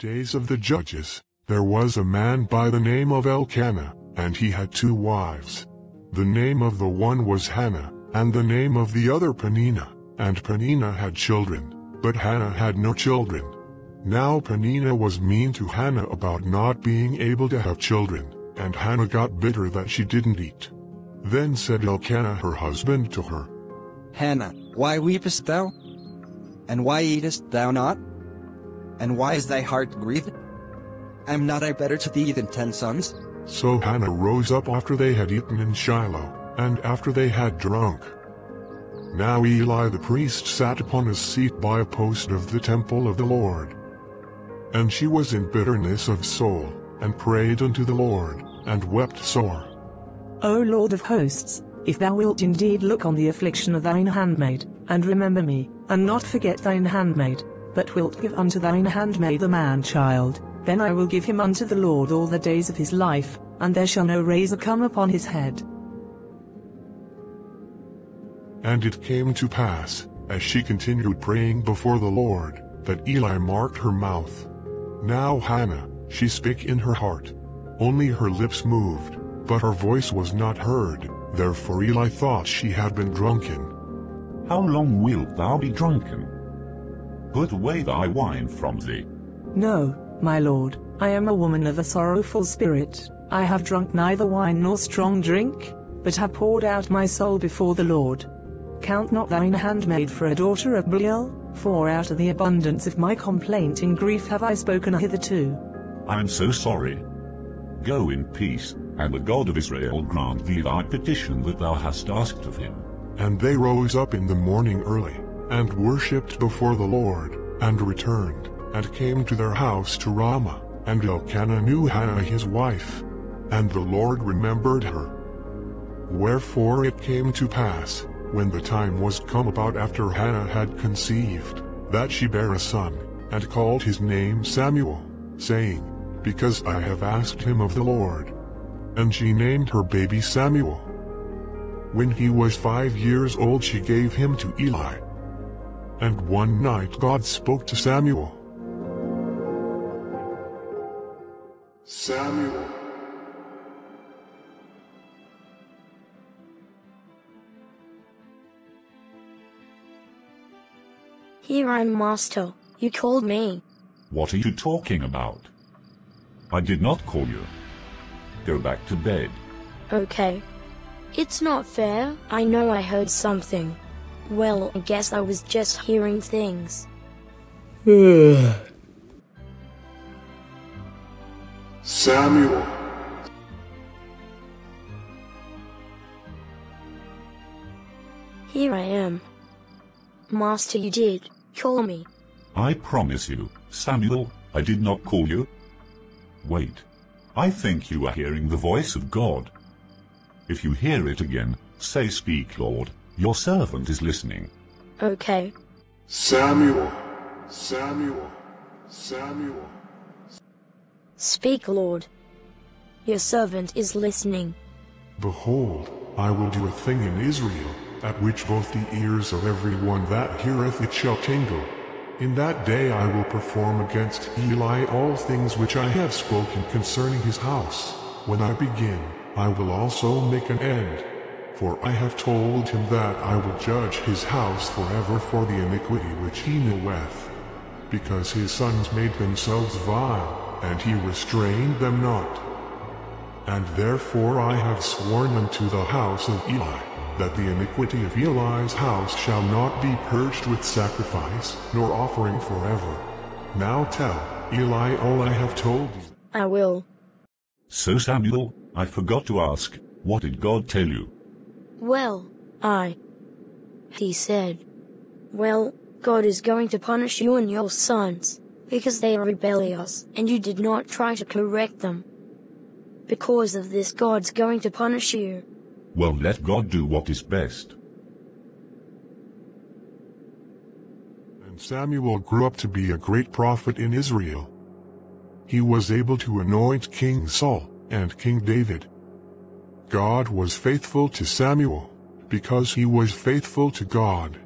days of the judges, there was a man by the name of Elkanah, and he had 2 wives. The name of the one was Hannah, and the name of the other Peninnah, and Peninnah had children, but Hannah had no children. Now Peninnah was mean to Hannah about not being able to have children, and Hannah got bitter that she didn't eat. Then said Elkanah her husband to her, Hannah, why weepest thou? And why eatest thou not? And why is thy heart grieved? Am not I better to thee than 10 sons? So Hannah rose up after they had eaten in Shiloh, and after they had drunk. Now Eli the priest sat upon his seat by a post of the temple of the Lord. And she was in bitterness of soul, and prayed unto the Lord, and wept sore. O Lord of hosts, if thou wilt indeed look on the affliction of thine handmaid, and remember me, and not forget thine handmaid, but wilt give unto thine handmaid a man-child, then I will give him unto the Lord all the days of his life, and there shall no razor come upon his head. And it came to pass, as she continued praying before the Lord, that Eli marked her mouth. Now Hannah, she spake in her heart. Only her lips moved, but her voice was not heard. Therefore Eli thought she had been drunken. How long wilt thou be drunken? Put away thy wine from thee. No, my lord, I am a woman of a sorrowful spirit. I have drunk neither wine nor strong drink, but have poured out my soul before the Lord. Count not thine handmaid for a daughter of Belial, for out of the abundance of my complaint in grief have I spoken hitherto. I am so sorry. Go in peace, and the God of Israel grant thee thy petition that thou hast asked of him. And they rose up in the morning early, and worshipped before the Lord, and returned, and came to their house to Ramah, and Elkanah knew Hannah his wife, and the Lord remembered her. Wherefore it came to pass, when the time was come about after Hannah had conceived, that she bare a son, and called his name Samuel, saying, Because I have asked him of the Lord. And she named her baby Samuel. When he was 5 years old she gave him to Eli. And one night God spoke to Samuel. Samuel. Here I am, Master. You called me. What are you talking about? I did not call you. Go back to bed. Okay. It's not fair. I know I heard something. Well, I guess I was just hearing things. Samuel. Here I am. Master, you did call me. I promise you, Samuel, I did not call you. Wait. I think you are hearing the voice of God. If you hear it again, say, Speak, Lord, your servant is listening. Okay. Samuel, Samuel, Samuel. Speak, Lord. Your servant is listening. Behold, I will do a thing in Israel, at which both the ears of every one that heareth it shall tingle. In that day I will perform against Eli all things which I have spoken concerning his house. When I begin, I will also make an end. For I have told him that I will judge his house forever for the iniquity which he knoweth, because his sons made themselves vile, and he restrained them not. And therefore I have sworn unto the house of Eli, that the iniquity of Eli's house shall not be purged with sacrifice, nor offering forever. Now tell Eli all I have told you. I will. So Samuel, I forgot to ask, what did God tell you? Well, he said, well, God is going to punish you and your sons, because they are rebellious, and you did not try to correct them. Because of this, God's going to punish you. Well, let God do what is best. And Samuel grew up to be a great prophet in Israel. He was able to anoint King Saul and King David. God was faithful to Samuel, because he was faithful to God.